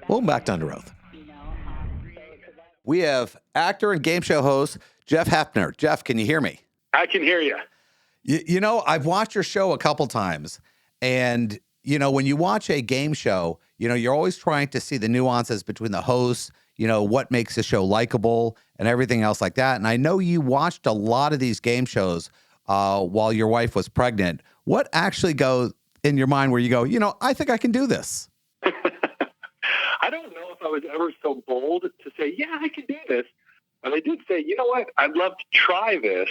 Welcome back to Under Oath. We have actor and game show host Jeff Hephner. Jeff, can you hear me? I can hear you. You know, I've watched your show a couple times, and when you watch a game show, you're always trying to see the nuances between the hosts, what makes the show likable and everything else like that. And I know you watched a lot of these game shows while your wife was pregnant. What actually goes in your mind where you go, I think I can do this? I don't know if I was ever so bold to say, yeah, I can do this. But I did say, you know what? I'd love to try this.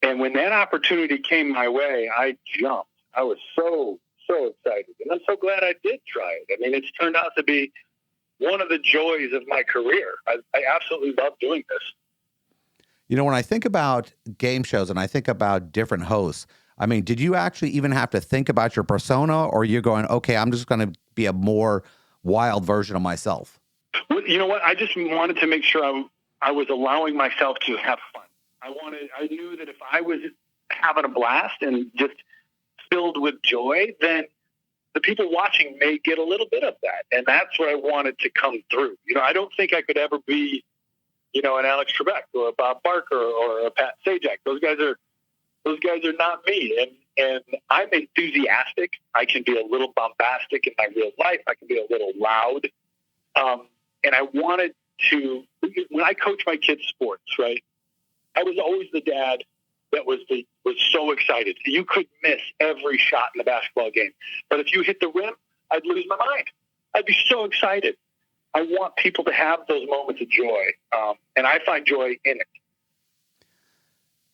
And when that opportunity came my way, I jumped. I was so excited. And I'm so glad I did try it. I mean, it's turned out to be one of the joys of my career. I absolutely love doing this. When I think about game shows and I think about different hosts, I mean, did you actually even have to think about your persona, or you're going, okay, I'm just going to be a more wild version of myself? Well, you know what? I just wanted to make sure I was allowing myself to have fun. I knew that if I was having a blast and just filled with joy, then the people watching may get a little bit of that. And that's what I wanted to come through. I don't think I could ever be, an Alex Trebek or a Bob Barker or a Pat Sajak. Those guys are not me. And I'm enthusiastic. I can be a little bombastic in my real life. I can be a little loud. And I wanted to, when I coach my kids' sports, right, I was always the dad that was so excited. You could miss every shot in the basketball game. But if you hit the rim, I'd lose my mind. I'd be so excited. I want people to have those moments of joy. And I find joy in it.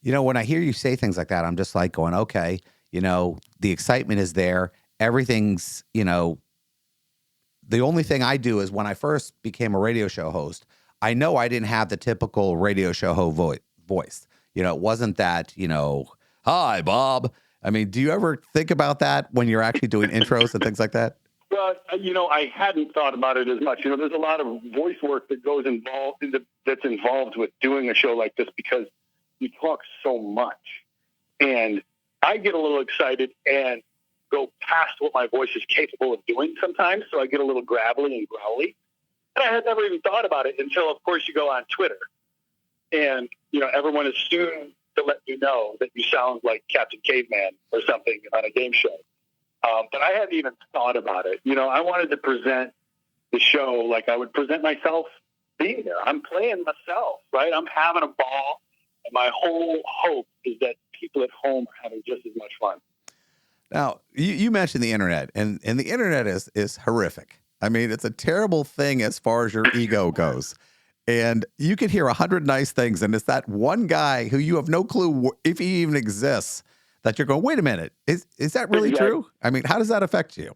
When I hear you say things like that, I'm just like going, okay, the excitement is there. Everything's, the only thing I do is when I first became a radio show host, I know I didn't have the typical radio show voice. It wasn't that, hi, Bob. I mean, do you ever think about that when you're actually doing intros and things like that? Well, I hadn't thought about it as much. There's a lot of voice work that that's involved with doing a show like this because you talk so much. And I get a little excited and go past what my voice is capable of doing sometimes. So I get a little gravelly and growly. And I had never even thought about it until, of course, you go on Twitter. And, everyone is soon to let you know that you sound like Captain Caveman or something on a game show. But I hadn't even thought about it. I wanted to present the show like I would present myself being there. I'm playing myself, right? I'm having a ball. And my whole hope is that people at home are having just as much fun. Now, you mentioned the internet, and the internet is horrific. I mean, it's a terrible thing as far as your ego goes. And you could hear 100 nice things, and it's that one guy who you have no clue if he even exists that you're going, wait a minute, is that really true? I mean, how does that affect you?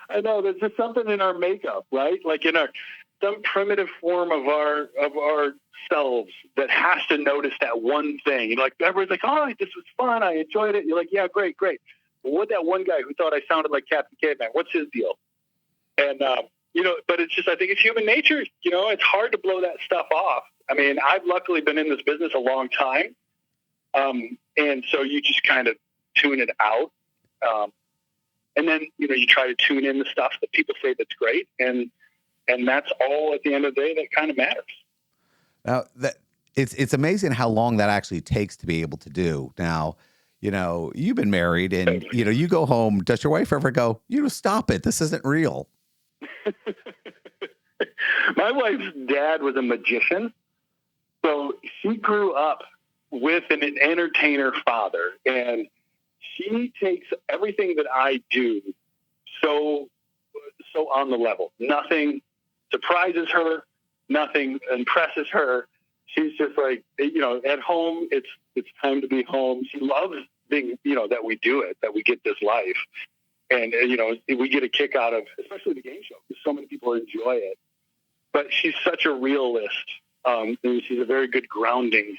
I know there's just something in our makeup, right? Like in some primitive form of our selves that has to notice that one thing. Like everybody's like, oh, this was fun. I enjoyed it. You're like, yeah, great. But what that one guy who thought I sounded like Captain Caveman, what's his deal? And, but it's just, I think it's human nature. It's hard to blow that stuff off. I mean, I've luckily been in this business a long time. And so you just kind of tune it out. And then, you try to tune in the stuff that people say that's great. And that's all at the end of the day that kind of matters. Now, it's amazing how long that actually takes to be able to do. Now, you've been married and, you go home. Does your wife ever go, stop it, this isn't real? My wife's dad was a magician. So she grew up with an entertainer father. And she takes everything that I do so on the level. Nothing surprises her. Nothing impresses her. She's just like, at home, it's time to be home. She loves being, that we do it, that we get this life. And, we get a kick out of, especially the game show, because so many people enjoy it. But she's such a realist. And she's a very good grounding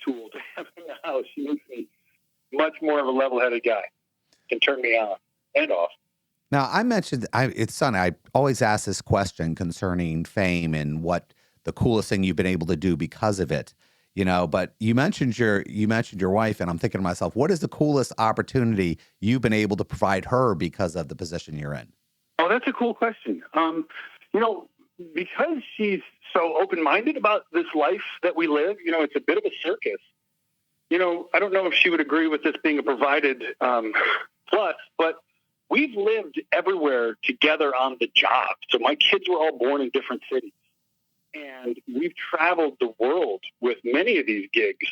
tool to have in the house. She makes me much more of a level-headed guy. Can turn me on and off. Now, I mentioned, it's funny, I always ask this question concerning fame and what the coolest thing you've been able to do because of it. But you mentioned your wife, and I'm thinking to myself, what is the coolest opportunity you've been able to provide her because of the position you're in? Oh, that's a cool question. Because she's so open-minded about this life that we live, it's a bit of a circus. I don't know if she would agree with this being a provided plus, but we've lived everywhere together on the job. So my kids were all born in different cities, and we've traveled the world with many of these gigs.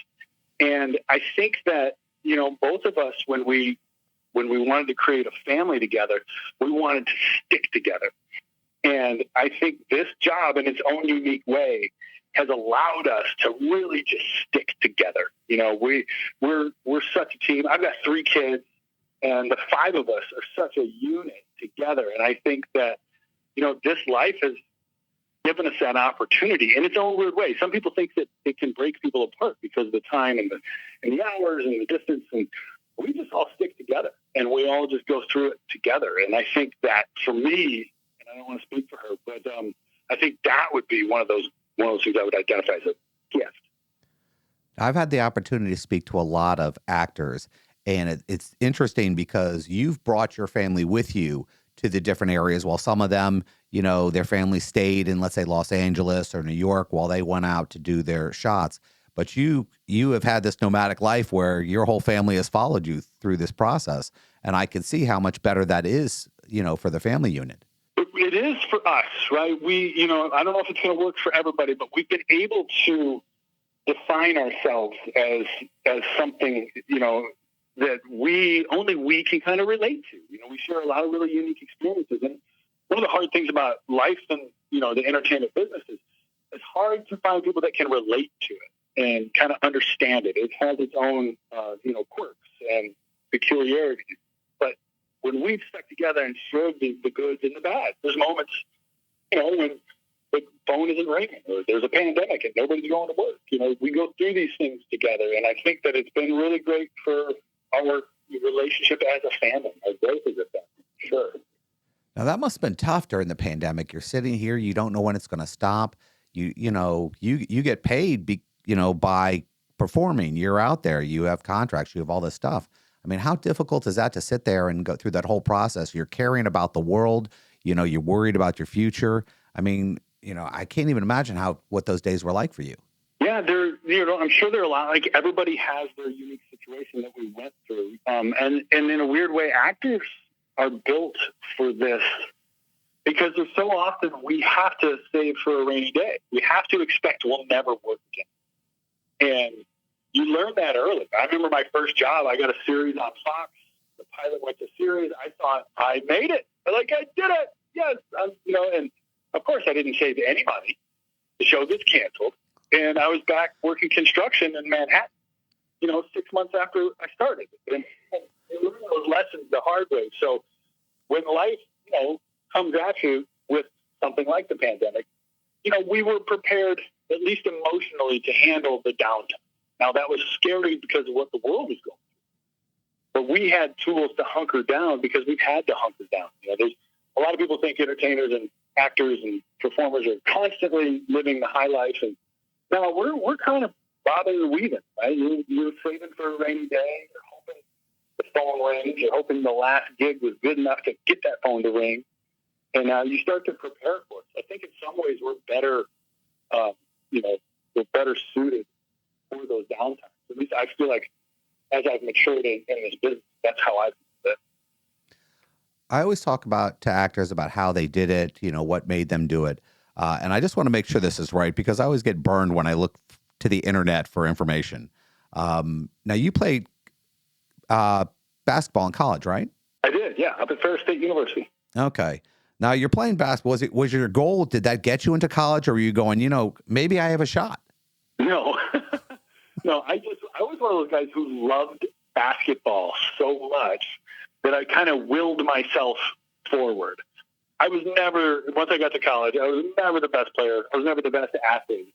And I think that, both of us, when we wanted to create a family together, we wanted to stick together. And I think this job in its own unique way has allowed us to really just stick together. We're such a team. I've got 3 kids, and the 5 of us are such a unit together. And I think that, this life has given us that opportunity in its own weird way. Some people think that it can break people apart because of the time and the hours and the distance. And we just all stick together, and we all just go through it together. And I think that for me, and I don't want to speak for her, but I think that would be one of those things I would identify as a gift. I've had the opportunity to speak to a lot of actors, and it's interesting because you've brought your family with you to the different areas, while some of them, their family stayed in, let's say, Los Angeles or New York while they went out to do their shots. But you have had this nomadic life where your whole family has followed you through this process, and I can see how much better that is, for the family unit. It is for us, right? We, I don't know if it's going to work for everybody, but we've been able to define ourselves as something, that only we can kind of relate to. We share a lot of really unique experiences. And one of the hard things about life and, the entertainment business is it's hard to find people that can relate to it and kind of understand it. It has its own, quirks and peculiarities. But when we've stuck together and shared the goods and the bad, there's moments, when the phone isn't ringing or there's a pandemic and nobody's going to work. We go through these things together. And I think that it's been really great for our relationship as a family, our growth as a family. Sure. Now that must have been tough during the pandemic. You're sitting here, you don't know when it's going to stop. You get paid, by performing. You're out there, you have contracts, you have all this stuff. I mean, how difficult is that to sit there and go through that whole process? You're caring about the world, you're worried about your future. I mean, I can't even imagine what those days were like for you. Yeah, I'm sure there are a lot. Like everybody has their unique situation that we went through, and in a weird way, actors are built for this because there's so often we have to save for a rainy day. We have to expect we'll never work again, and you learn that early. I remember my first job. I got a series on Fox. The pilot went to series. I thought I made it. I did it. Yes, and of course I didn't save any money. The show gets canceled. And I was back working construction in Manhattan, 6 months after I started. And I learned those lessons the hard way. So when life, comes at you with something like the pandemic, we were prepared, at least emotionally, to handle the downtime. Now, that was scary because of what the world was going through. But we had tools to hunker down because we've had to hunker down. There's a lot of people think entertainers and actors and performers are constantly living the high life, and now we're kind of bobbing and weaving, right? You're saving for a rainy day. You're hoping the phone rings. You're hoping the last gig was good enough to get that phone to ring, and you start to prepare for it. I think in some ways we're better, we're better suited for those downtimes. At least I feel like as I've matured in this business, that's how I've done it. I always talk to actors about how they did it, what made them do it. And I just want to make sure this is right because I always get burned when I look to the internet for information. Now, you played basketball in college, right? I did, yeah, up at Ferris State University. Okay. Now, you're playing basketball. Was your goal, did that get you into college, or were you going, maybe I have a shot? No. No, I was one of those guys who loved basketball so much that I kind of willed myself forward. I was never, once I got to college, I was never the best player. I was never the best athlete.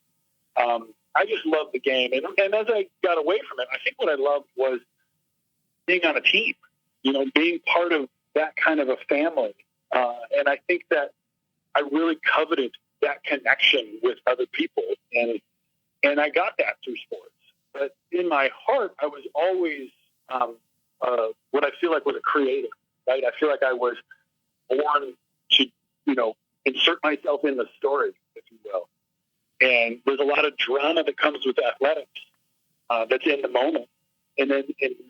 I just loved the game. And as I got away from it, I think what I loved was being on a team, being part of that kind of a family. And I think that I really coveted that connection with other people. And And I got that through sports. But in my heart, I was always what I feel like was a creator, right? I feel like I was born to, insert myself in the story, if you will. And there's a lot of drama that comes with athletics that's in the moment. And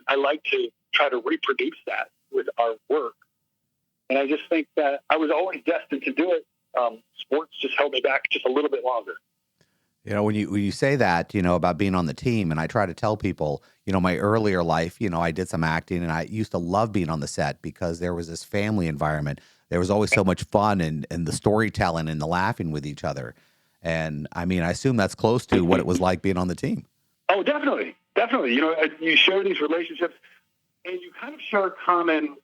I like to try to reproduce that with our work. And I just think that I was always destined to do it. Sports just held me back just a little bit longer. When you say that, about being on the team, and I try to tell people, my earlier life, I did some acting, and I used to love being on the set because there was this family environment. There was always so much fun and the storytelling and the laughing with each other. And I mean, I assume that's close to what it was like being on the team. Oh, definitely. Definitely. You share these relationships and you kind of share a common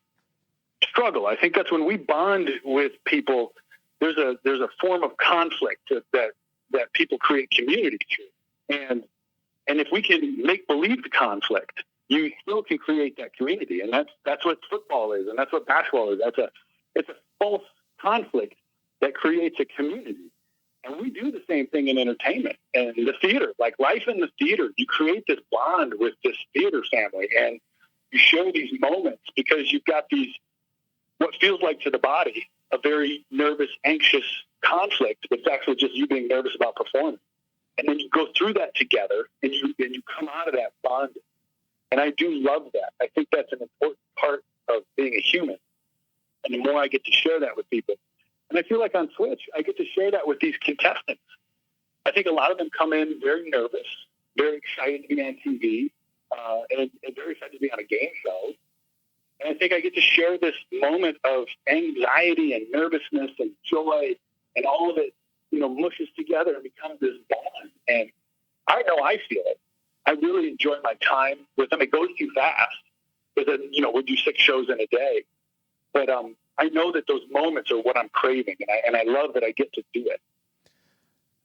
struggle. I think that's when we bond with people. There's a form of conflict that people create community through. And if we can make believe the conflict, you still can create that community. And that's what football is, and that's what basketball is. It's a false conflict that creates a community. And we do the same thing in entertainment and the theater. Like life in the theater, you create this bond with this theater family, and you share these moments because you've got these, what feels like to the body, a very nervous, anxious conflict, but it's actually just you being nervous about performing. And then you go through that together, and you come out of that bonded. And I do love that. I think that's an important part of being a human. And the more I get to share that with people, and I feel like on Twitch, I get to share that with these contestants. I think a lot of them come in very nervous, very excited to be on TV, and very excited to be on a game show. And I think I get to share this moment of anxiety and nervousness and joy, and all of it, mushes together and becomes this bond. And I know I feel it. I really enjoy my time with them. It goes too fast because, we do 6 shows in a day. But I know that those moments are what I'm craving, and I love that I get to do it.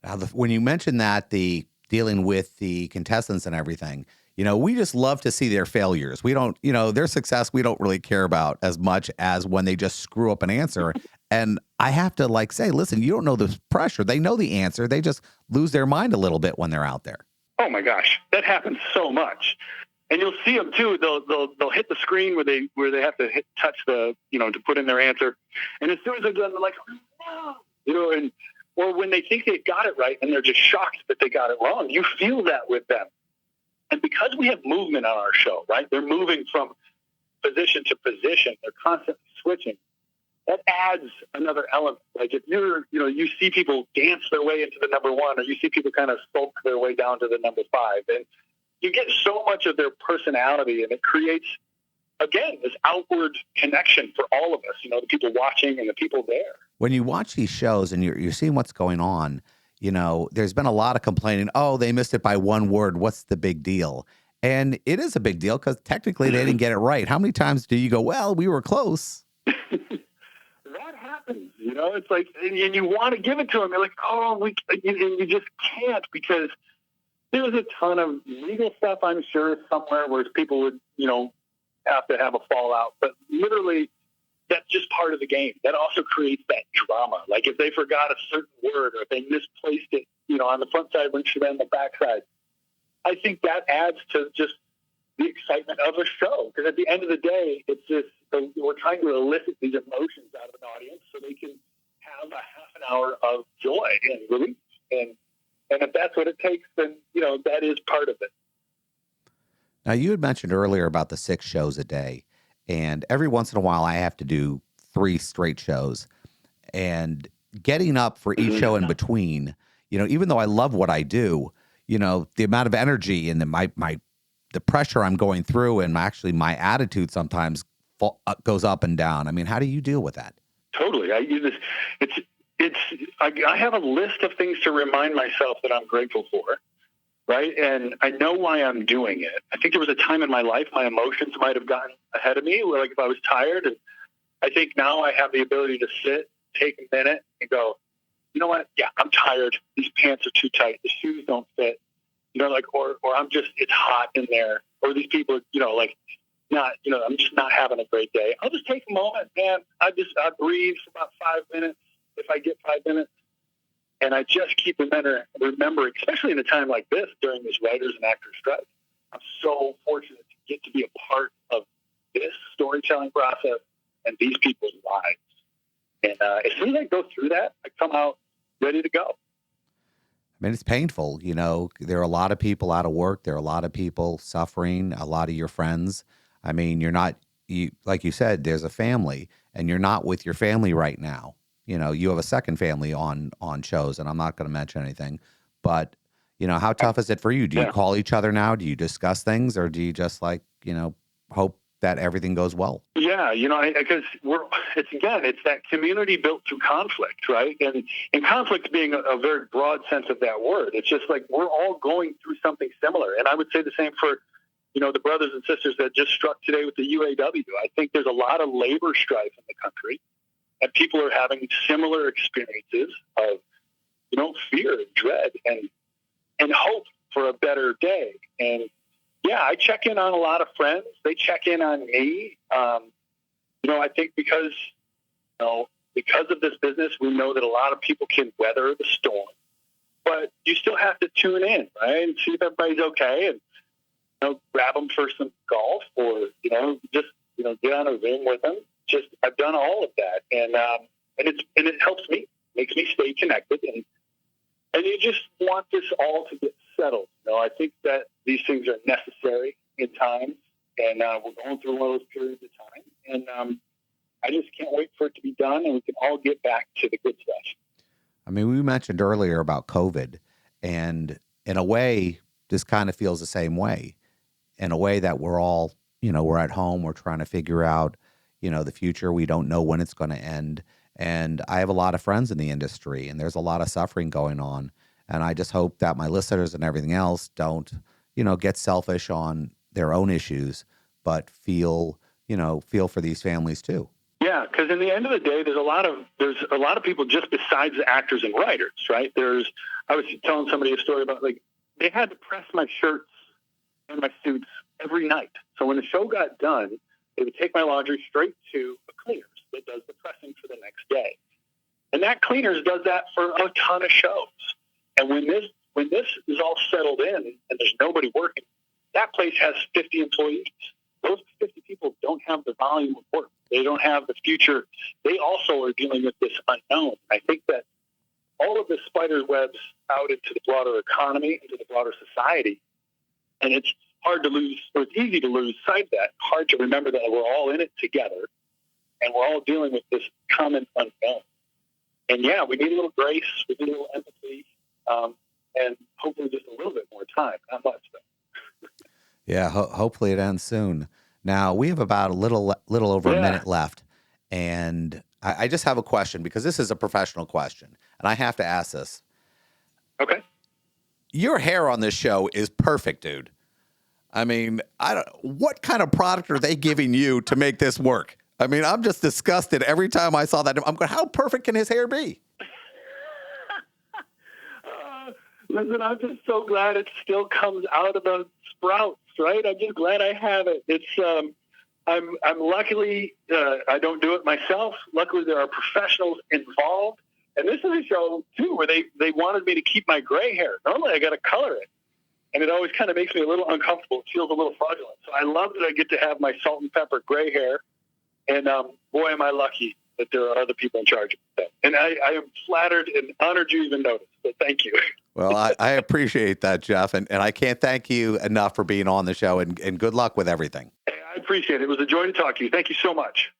Now, when you mentioned that, the dealing with the contestants and everything, we just love to see their failures. We don't, their success, we don't really care about as much as when they just screw up an answer. And I have to say, listen, you don't know the pressure. They know the answer. They just lose their mind a little bit when they're out there. Oh my gosh, that happens so much. And you'll see them too. They'll hit the screen where they have to touch the, to put in their answer. And as soon as they're done, they're like, oh, no, or when they think they've got it right and they're just shocked that they got it wrong. You feel that with them. And because we have movement on our show, right? They're moving from position to position. They're constantly switching. That adds another element. Like if you see people dance their way into the number 1, or you see people kind of sulk their way down to the number 5, and you get so much of their personality, and it creates, again, this outward connection for all of us, the people watching and the people there. When you watch these shows and you're seeing what's going on, there's been a lot of complaining, oh, they missed it by 1 word. What's the big deal? And it is a big deal because technically they didn't get it right. How many times do you go, well, we were close? That happens, it's like, and you want to give it to them. You're like, oh, and you just can't, because there's a ton of legal stuff, I'm sure, somewhere where people would, have to have a fallout. But literally, that's just part of the game. That also creates that drama. Like if they forgot a certain word, or if they misplaced it, on the front side when it should have been on the back side. I think that adds to just the excitement of a show. Because at the end of the day, it's just, we're trying to elicit these emotions out of an audience so they can have a half an hour of joy and relief. And if that's what it takes, then, that is part of it. Now, you had mentioned earlier about the 6 shows a day. And every once in a while, I have to do 3 straight shows. And getting up for each show in between, even though I love what I do, the amount of energy and the pressure I'm going through, and actually my attitude sometimes goes up and down. I mean, how do you deal with that? Totally. I use this. I have a list of things to remind myself that I'm grateful for. Right. And I know why I'm doing it. I think there was a time in my life, my emotions might have gotten ahead of me, like if I was tired. And I think now I have the ability to sit, take a minute and go, you know what? Yeah, I'm tired. These pants are too tight. The shoes don't fit, or I'm just, it's hot in there. Or these people, I'm just not having a great day. I'll just take a moment, man. I breathe for about 5 minutes if I get 5 minutes. And I just keep remembering, especially in a time like this during this writers and actors strike, I'm so fortunate to get to be a part of this storytelling process and these people's lives. And as soon as I go through that, I come out ready to go. I mean, it's painful. You know, there are a lot of people out of work. There are a lot of people suffering, a lot of your friends. I mean, like you said, there's a family and you're not with your family right now. You know, you have a second family on shows, and I'm not going to mention anything, but you know, how tough is it for you? Do you call each other now? Do you discuss things, or do you just hope that everything goes well? Yeah, because it's that community built through conflict, right? And conflict being a very broad sense of that word. It's just like we're all going through something similar. And I would say the same for, the brothers and sisters that just struck today with the UAW. I think there's a lot of labor strife in the country, and people are having similar experiences of, fear and dread and hope for a better day. And yeah, I check in on a lot of friends. They check in on me. I think because of this business, we know that a lot of people can weather the storm, but you still have to tune in, right? And see if everybody's okay, and grab them for some golf, or just get on a Zoom with them. I've done all of that, and it helps me, makes me stay connected, and you just want this all to get settled. I think that these things are necessary in times, and we're going through one of those periods of time, and I just can't wait for it to be done, and we can all get back to the good stuff. I mean, we mentioned earlier about COVID, and in a way, this kind of feels the same way. In a way that we're all, we're at home, we're trying to figure out, the future. We don't know when it's going to end. And I have a lot of friends in the industry, and there's a lot of suffering going on. And I just hope that my listeners and everything else don't, get selfish on their own issues, but feel for these families too. Yeah, because in the end of the day, there's a lot of people just besides the actors and writers, right? I was telling somebody a story about, like, they had to press my shirts and my suits every night. So when the show got done, they would take my laundry straight to a cleaners that does the pressing for the next day. And that cleaners does that for a ton of shows. And when this is all settled in and there's nobody working, that place has 50 employees. Those 50 people don't have the volume of work. They don't have the future. They also are dealing with this unknown. I think that all of this spider webs out into the broader economy, into the broader society, and it's hard to lose, or it's easy to lose sight of that. Hard to remember that we're all in it together, and we're all dealing with this common unknown. And yeah, we need a little grace, we need a little empathy, and hopefully just a little bit more time. Not much, though. Yeah, hopefully it ends soon. Now, we have about a little over a minute left, and I just have a question, because this is a professional question, and I have to ask this. Okay. Your hair on this show is perfect, dude. I mean, what kind of product are they giving you to make this work? I mean, I'm just disgusted every time I saw that. I'm going, how perfect can his hair be? Listen, I'm just so glad it still comes out of the sprouts, right? I'm just glad I have it. It's I'm luckily I don't do it myself. Luckily, there are professionals involved, and this is a show too where they wanted me to keep my gray hair. Normally, I got to color it, and it always kind of makes me a little uncomfortable. It feels a little fraudulent. So I love that I get to have my salt and pepper gray hair, and boy, am I lucky that there are other people in charge of that. And I am flattered and honored you even noticed. So thank you. Well, I appreciate that, Jeff, and I can't thank you enough for being on the show, and good luck with everything. Hey, I appreciate it. It was a joy to talk to you. Thank you so much.